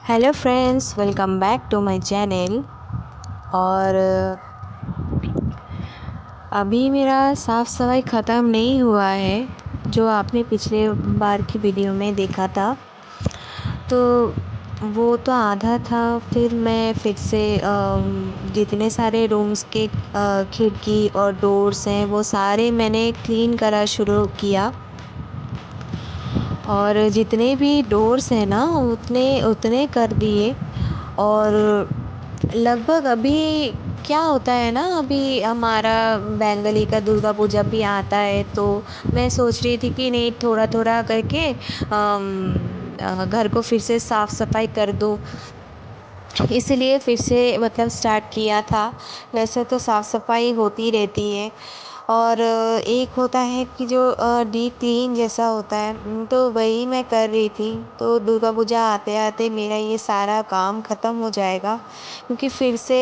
Hello friends, welcome back to my channel. और अभी मेरा साफ़ सफाई ख़त्म नहीं हुआ है, जो आपने पिछले बार की वीडियो में देखा था। तो वो तो आधा था। फिर मैं फिर से जितने सारे रूम्स के खिड़की और डोर्स हैं वो सारे मैंने क्लीन करा शुरू किया। और जितने भी डोर्स हैं ना उतने उतने कर दिए। और लगभग अभी क्या होता है ना, अभी हमारा बेंगली का दुर्गा पूजा भी आता है, तो मैं सोच रही थी कि नहीं, थोड़ा थोड़ा करके घर को फिर से साफ़ सफाई कर दूँ। इसलिए फिर से मतलब स्टार्ट किया था। वैसे तो साफ़ सफाई होती रहती है। और एक होता है कि जो डीप क्लीन जैसा होता है, तो वही मैं कर रही थी। तो दुर्गा पूजा आते आते मेरा ये सारा काम ख़त्म हो जाएगा, क्योंकि फिर से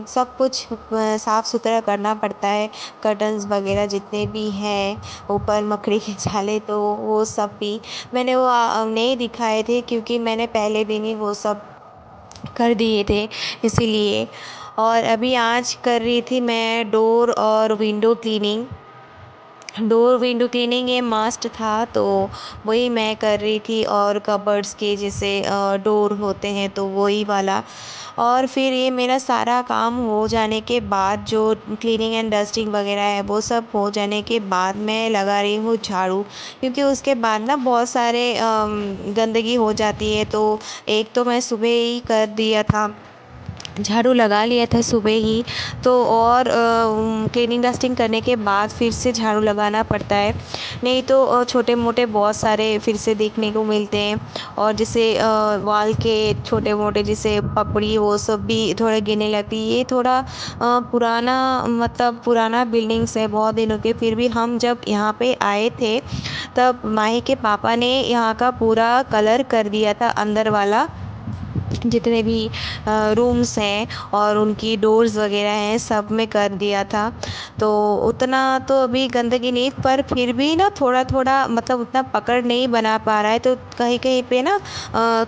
सब कुछ साफ़ सुथरा करना पड़ता है। कर्टन्स वगैरह जितने भी हैं, ऊपर मकड़ी के जाले, तो वो सब भी मैंने वो नहीं दिखाए थे, क्योंकि मैंने पहले दिन ही वो सब कर दिए थे, इसीलिए। और अभी आज कर रही थी मैं डोर और window cleaning. Door window cleaning ये मस्ट था, तो वही मैं कर रही थी। और कबर्ड्स के जैसे डोर होते हैं, तो वही वाला। और फिर ये मेरा सारा काम हो जाने के बाद, जो क्लीनिंग एंड डस्टिंग वगैरह है वो सब हो जाने के बाद, मैं लगा रही हूँ झाड़ू। क्योंकि उसके बाद ना बहुत सारे गंदगी हो जाती है। तो एक तो मैं सुबह ही कर दिया था, झाड़ू लगा लिया था सुबह ही। तो और क्लीनिंग डस्टिंग करने के बाद फिर से झाड़ू लगाना पड़ता है, नहीं तो छोटे मोटे बहुत सारे फिर से देखने को मिलते हैं। और जैसे वाल के छोटे मोटे जैसे पपड़ी, वो सब भी थोड़े गिरने लगती है। ये थोड़ा पुराना, मतलब पुराना बिल्डिंग्स है बहुत दिनों के। फिर भी हम जब यहाँ पे आए थे, तब माही के पापा ने यहाँ का पूरा कलर कर दिया था, अंदर वाला जितने भी रूम्स हैं और उनकी डोर्स वगैरह हैं, सब में कर दिया था। तो उतना तो अभी गंदगी नहीं, पर फिर भी ना थोड़ा थोड़ा, मतलब उतना पकड़ नहीं बना पा रहा है। तो कहीं कहीं पे ना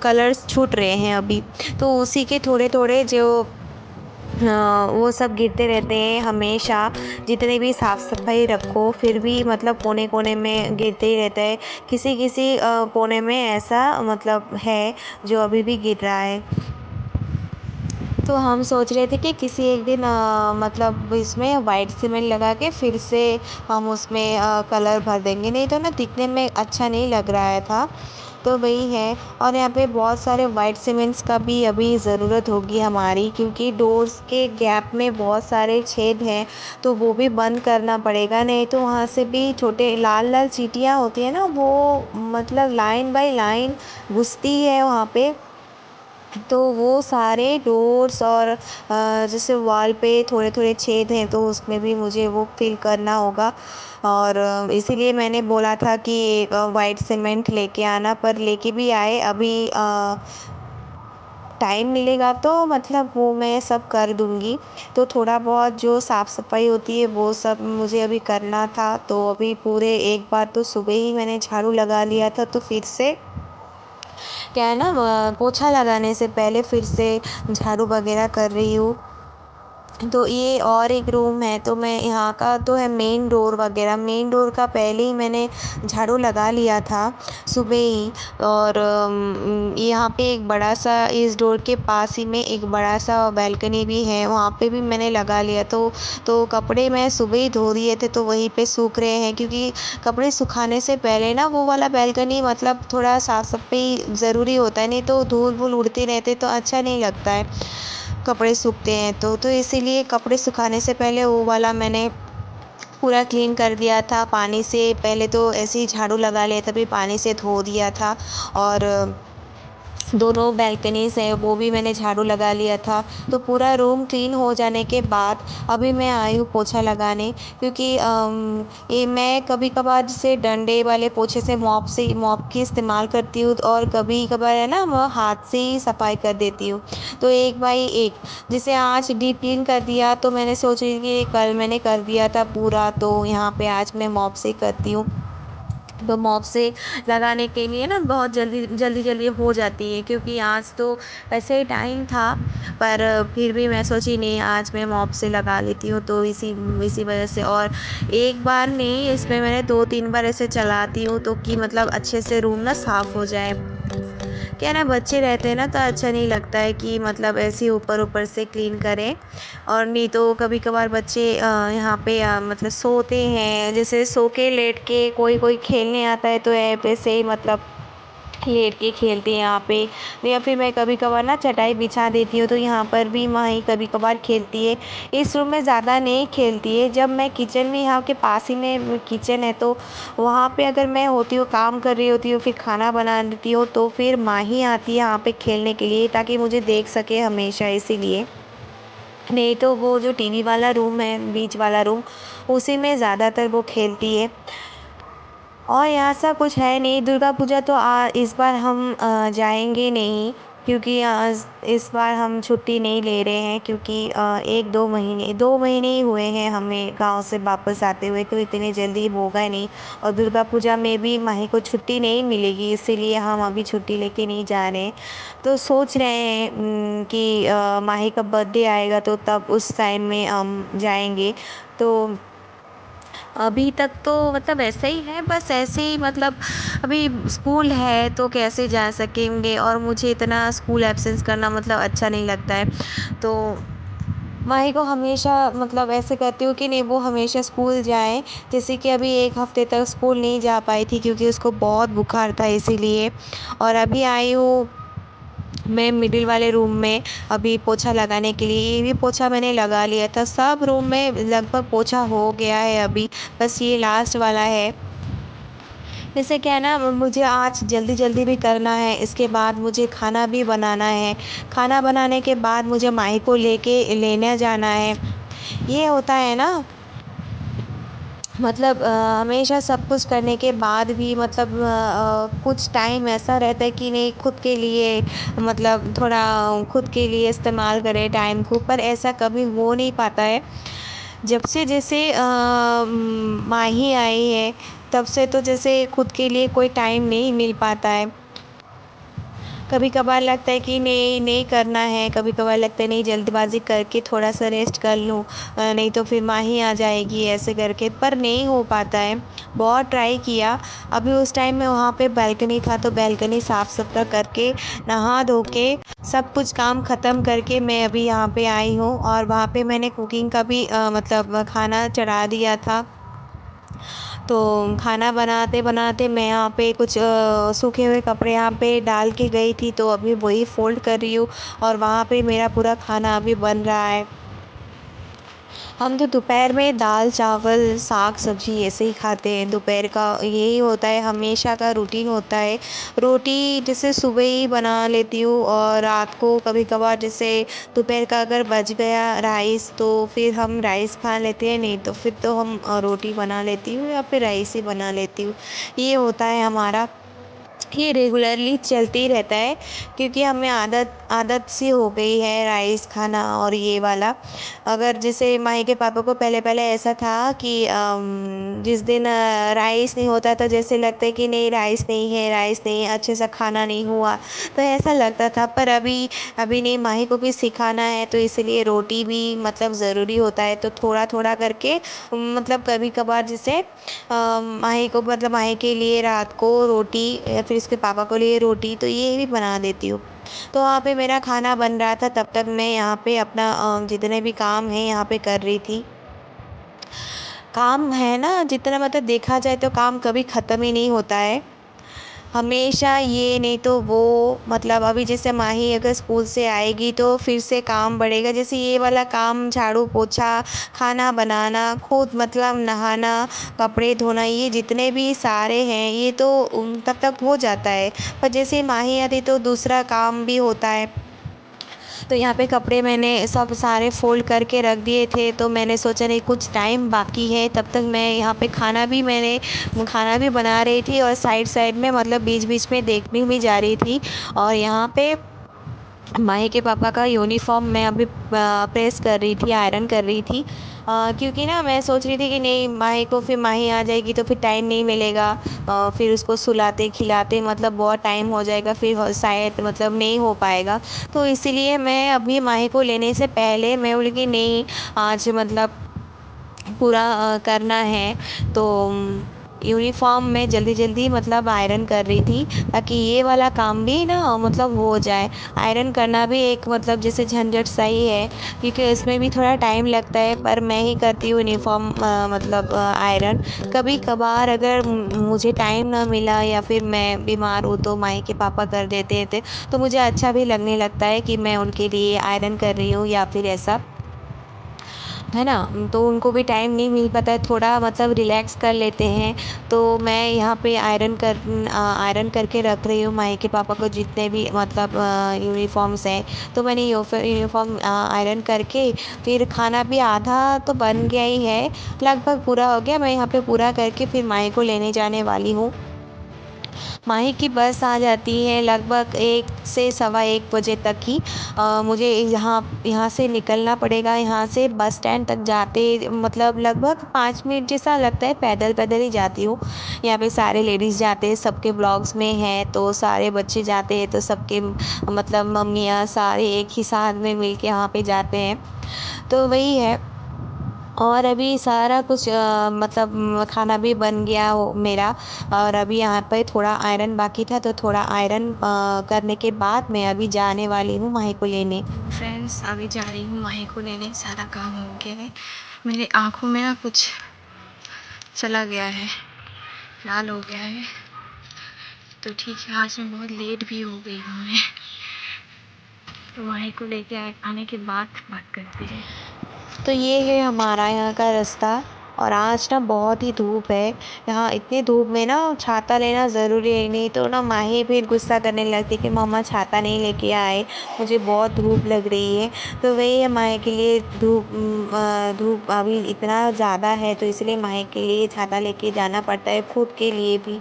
कलर्स छूट रहे हैं अभी। तो उसी के थोड़े थोड़े जो वो सब गिरते रहते हैं हमेशा। जितने भी साफ़ सफाई रखो, फिर भी मतलब कोने कोने में गिरते ही रहता है। किसी किसी कोने में ऐसा मतलब है जो अभी भी गिर रहा है। तो हम सोच रहे थे कि किसी एक दिन मतलब इसमें वाइट सीमेंट लगा के फिर से हम उसमें कलर भर देंगे, नहीं तो ना दिखने में अच्छा नहीं लग रहा है था। तो वही है। और यहाँ पे बहुत सारे वाइट सीमेंट्स का भी अभी ज़रूरत होगी हमारी, क्योंकि डोर्स के गैप में बहुत सारे छेद हैं, तो वो भी बंद करना पड़ेगा। नहीं तो वहाँ से भी छोटे लाल लाल चींटियाँ होती हैं ना, वो मतलब लाइन बाय लाइन घुसती है वहाँ पे। तो वो सारे डोर्स और जैसे वॉल पे थोड़े थोड़े छेद हैं, तो उसमें भी मुझे वो फिल करना होगा। और इसीलिए मैंने बोला था कि वाइट सीमेंट लेके आना, पर लेके भी आए। अभी टाइम मिलेगा तो मतलब वो मैं सब कर दूँगी। तो थोड़ा बहुत जो साफ़ सफाई होती है वो सब मुझे अभी करना था। तो अभी पूरे एक बार तो सुबह ही मैंने झाड़ू लगा लिया था, तो फिर से क्या है ना, पोछा लगाने से पहले फिर से झाड़ू वगैरह कर रही हूँ। तो ये और एक रूम है, तो मैं यहाँ का तो है मेन डोर वगैरह, मेन डोर का पहले ही मैंने झाड़ू लगा लिया था सुबह ही। और यहाँ पे एक बड़ा सा, इस डोर के पास ही में एक बड़ा सा बालकनी भी है, वहाँ पे भी मैंने लगा लिया। तो कपड़े मैं सुबह ही धो दिए थे, तो वहीं पे सूख रहे हैं। क्योंकि कपड़े सुखाने से पहले ना वो वाला बालकनी मतलब थोड़ा साफ़ सफाई ज़रूरी होता है, नहीं तो धूल वूल उड़ते रहते तो अच्छा नहीं लगता है कपड़े सूखते हैं। तो इसीलिए कपड़े सुखाने से पहले वो वाला मैंने पूरा क्लीन कर दिया था पानी से। पहले तो ऐसे ही झाड़ू लगा लिया था, फिर पानी से धो दिया था। और दोनों बालकनीज़ है वो भी मैंने झाड़ू लगा लिया था। तो पूरा रूम क्लीन हो जाने के बाद अभी मैं आई हूँ पोछा लगाने। क्योंकि ये मैं कभी कभार जैसे डंडे वाले पोछे से, मॉप की इस्तेमाल करती हूँ, और कभी कभार है ना मैं हाथ से ही सफाई कर देती हूँ। तो एक बाई एक, जैसे आज डीप क्लीन कर दिया, तो मैंने सोची कि कल मैंने कर दिया था पूरा, तो यहाँ पे आज मैं मॉप से करती हूँ। तो मॉप से लगाने के लिए ना बहुत जल्दी जल्दी जल्दी हो जाती है, क्योंकि आज तो वैसे ही टाइम था, पर फिर भी मैं सोची नहीं, आज मैं मॉप से लगा लेती हूँ, तो इसी इसी वजह से। और एक बार नहीं, इसमें मैंने 2-3 बार ऐसे चलाती हूँ तो कि मतलब अच्छे से रूम ना साफ़ हो जाए। क्या है ना, बच्चे रहते हैं ना तो अच्छा नहीं लगता है कि मतलब ऐसे ही ऊपर ऊपर से क्लीन करें। और नहीं तो कभी कभार बच्चे यहाँ पे मतलब सोते हैं, जैसे सो के लेट के कोई कोई खेलने आता है तो ऐसे ही मतलब लेट के खेलते हैं यहाँ पे। या फिर मैं कभी कभार ना चटाई बिछा देती हूँ तो यहाँ पर भी माही कभी कभार खेलती है। इस रूम में ज़्यादा नहीं खेलती है। जब मैं किचन में, यहाँ के पास ही में किचन है, तो वहाँ पे अगर मैं होती हूँ, काम कर रही होती हूँ, फिर खाना बना देती हूँ, तो फिर माही आती है यहाँ पे खेलने के लिए, ताकि मुझे देख सके हमेशा, इसीलिए। नहीं तो वो जो टीवी वाला रूम है, बीच वाला रूम, उसी में ज़्यादातर वो खेलती है। और यहाँ ऐसा कुछ है नहीं। दुर्गा पूजा तो इस बार हम जाएंगे नहीं, क्योंकि इस बार हम छुट्टी नहीं ले रहे हैं, क्योंकि 1-2 महीने ही हुए हैं हमें गांव से वापस आते हुए, तो इतने जल्दी होगा नहीं। और दुर्गा पूजा में भी माही को छुट्टी नहीं मिलेगी, इसीलिए हम अभी छुट्टी लेके नहीं जा रहे हैं। तो सोच रहे हैं कि माही का बर्थडे आएगा तो तब उस टाइम में हम जाएंगे। तो अभी तक तो मतलब ऐसे ही है, बस ऐसे ही मतलब अभी स्कूल है तो कैसे जा सकेंगे, और मुझे इतना स्कूल एब्सेंस करना मतलब अच्छा नहीं लगता है। तो माही को हमेशा मतलब ऐसे कहती हूँ कि नहीं, वो हमेशा स्कूल जाए। जैसे कि अभी 1 हफ्ते तक स्कूल नहीं जा पाई थी, क्योंकि उसको बहुत बुखार था, इसीलिए। और अभी आई हूँ मैं मिडिल वाले रूम में अभी पोछा लगाने के लिए। ये भी पोछा मैंने लगा लिया था, सब रूम में लगभग पोछा हो गया है अभी, बस ये लास्ट वाला है। जैसे क्या है ना, मुझे आज जल्दी जल्दी भी करना है, इसके बाद मुझे खाना भी बनाना है। खाना बनाने के बाद मुझे माही को लेने जाना है। ये होता है ना, मतलब हमेशा सब कुछ करने के बाद भी मतलब कुछ टाइम ऐसा रहता है कि नहीं, खुद के लिए मतलब थोड़ा खुद के लिए इस्तेमाल करें टाइम को, पर ऐसा कभी हो नहीं पाता है। जब से जैसे माही आई है, तब से तो जैसे खुद के लिए कोई टाइम नहीं मिल पाता है। कभी कभार लगता है कि नहीं नहीं करना है, कभी कभार लगता है नहीं, जल्दबाजी करके थोड़ा सा रेस्ट कर लूँ, नहीं तो फिर माही आ जाएगी, ऐसे करके, पर नहीं हो पाता है। बहुत ट्राई किया। अभी उस टाइम में वहाँ पे बालकनी था, तो बालकनी साफ़ सुथरा करके, नहा धो के, सब कुछ काम ख़त्म करके मैं अभी यहाँ पे आई हूँ। और वहाँ पे मैंने कुकिंग का भी मतलब खाना चढ़ा दिया था। तो खाना बनाते बनाते मैं यहाँ पे कुछ सूखे हुए कपड़े यहाँ पे डाल के गई थी, तो अभी वही फ़ोल्ड कर रही हूँ। और वहाँ पे मेरा पूरा खाना अभी बन रहा है। हम तो दोपहर में दाल चावल साग सब्जी ऐसे ही खाते हैं। दोपहर का यही होता है, हमेशा का रूटीन होता है। रोटी जैसे सुबह ही बना लेती हूँ, और रात को कभी कभार जैसे दोपहर का अगर बच गया राइस, तो फिर हम राइस खा लेते हैं, नहीं तो फिर तो हम रोटी बना लेती हूँ, या फिर राइस ही बना लेती हूँ। ये होता है हमारा, ये रेगुलरली चलते ही रहता है, क्योंकि हमें आदत आदत सी हो गई है राइस खाना और ये वाला। अगर जैसे माही के पापा को पहले पहले ऐसा था कि जिस दिन राइस नहीं होता तो जैसे लगता है कि नहीं, राइस नहीं है, राइस नहीं है, अच्छे से खाना नहीं हुआ, तो ऐसा लगता था। पर अभी अभी नहीं, माही को भी सिखाना है, तो इसलिए रोटी भी मतलब ज़रूरी होता है, तो थोड़ा थोड़ा करके मतलब कभी कभार जैसे माही को मतलब माही के लिए रात को रोटी, या फिर इसके पापा को लिए रोटी, तो ये भी बना देती हूँ। तो वहाँ पे मेरा खाना बन रहा था, तब तक मैं यहाँ पे अपना जितने भी काम है यहाँ पे कर रही थी। काम है ना, जितना मतलब देखा जाए तो काम कभी ख़त्म ही नहीं होता है, हमेशा ये नहीं तो वो। मतलब अभी जैसे माही अगर स्कूल से आएगी तो फिर से काम बढ़ेगा, जैसे ये वाला काम, झाड़ू पोछा, खाना बनाना, खुद मतलब नहाना, कपड़े धोना, ये जितने भी सारे हैं, ये तो तब तक हो जाता है। पर जैसे माही आती तो दूसरा काम भी होता है। तो यहाँ पे कपड़े मैंने सब सारे फ़ोल्ड करके रख दिए थे, तो मैंने सोचा नहीं, कुछ टाइम बाकी है, तब तक मैं यहाँ पे खाना भी बना रही थी, और साइड साइड में मतलब बीच बीच में देखने भी जा रही थी। और यहाँ पे माही के पापा का यूनिफ़ॉर्म मैं अभी प्रेस कर रही थी, आयरन कर रही थी। क्योंकि ना मैं सोच रही थी कि नहीं, माही को फिर माही आ जाएगी तो फिर टाइम नहीं मिलेगा। फिर उसको सुलाते-खिलाते मतलब बहुत टाइम हो जाएगा, फिर शायद मतलब नहीं हो पाएगा। तो इसीलिए मैं अभी माही को लेने से पहले मैं बोली कि नहीं, आज मतलब पूरा करना है। तो यूनिफ़ॉर्म मैं जल्दी-जल्दी मतलब आयरन कर रही थी, ताकि ये वाला काम भी ना मतलब हो जाए। आयरन करना भी एक मतलब जैसे झंझट सा ही है, क्योंकि इसमें भी थोड़ा टाइम लगता है, पर मैं ही करती हूँ यूनिफ़ॉर्म मतलब आयरन। कभी-कभार अगर मुझे टाइम ना मिला या फिर मैं बीमार हूँ तो माही के पापा कर देते थे, तो मुझे अच्छा भी लगने लगता है कि मैं उनके लिए आयरन कर रही हूँ या फिर ऐसा, है ना? तो उनको भी टाइम नहीं मिल पाता है, थोड़ा मतलब रिलैक्स कर लेते हैं। तो मैं यहाँ पे आयरन करके रख रही हूँ माही के पापा को जितने भी मतलब यूनिफ़ॉर्म्स हैं। तो मैंने यूनिफ़ॉर्म आयरन करके फिर खाना भी आधा तो बन गया ही है, लगभग पूरा हो गया। मैं यहाँ पे पूरा करके फिर माही को लेने जाने वाली हूँ। माही की बस आ जाती है लगभग 1 से सवा 1 बजे तक ही। मुझे यहाँ यहाँ से निकलना पड़ेगा, यहाँ से बस स्टैंड तक जाते मतलब लगभग 5 मिनट जैसा लगता है, पैदल-पैदल ही जाती हूँ। यहाँ पे सारे लेडीज़ जाते हैं, सबके ब्लॉग्स में है, तो सारे बच्चे जाते हैं, तो सबके मतलब मम्मियाँ सारे एक ही साथ में मिल के वहाँ पे जाते हैं। तो वही है। और अभी सारा कुछ मतलब खाना भी बन गया हो मेरा, और अभी यहाँ पे थोड़ा आयरन बाकी था, तो थोड़ा आयरन करने के बाद मैं अभी जाने वाली हूँ माही को लेने। फ्रेंड्स, अभी जा रही हूँ माही को लेने, सारा काम हो गया है। मेरी आँखों में ना कुछ चला गया है, लाल हो गया है। तो ठीक है, आज मैं बहुत लेट भी हो गई हूँ मैं। तो माही को लेके आने के बाद बात करते हैं। तो ये है हमारा यहाँ का रास्ता, और आज ना बहुत ही धूप है। यहाँ इतनी धूप में ना छाता लेना ज़रूरी है, नहीं तो ना माही फिर गुस्सा करने लगती कि मम्मा छाता नहीं लेके आए, मुझे बहुत धूप लग रही है। तो वही है, माही के लिए धूप अभी इतना ज़्यादा है, तो इसलिए माही के लिए छाता लेके जाना पड़ता है, खुद के लिए भी।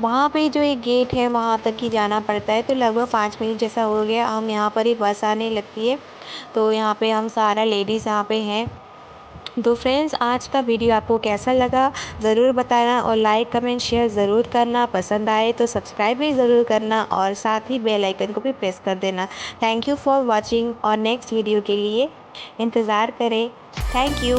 वहाँ पे जो एक गेट है वहाँ तक ही जाना पड़ता है, तो लगभग 5 मिनट जैसा हो गया, हम यहाँ पर ही बस आने लगती है। तो यहाँ पे हम सारा लेडीज़ यहाँ पे हैं। तो फ्रेंड्स, आज का वीडियो आपको कैसा लगा ज़रूर बताना, और लाइक कमेंट शेयर ज़रूर करना, पसंद आए तो सब्सक्राइब भी ज़रूर करना, और साथ ही बेल आइकन को भी प्रेस कर देना। थैंक यू फॉर वॉचिंग, और नेक्स्ट वीडियो के लिए इंतज़ार करें। Thank you.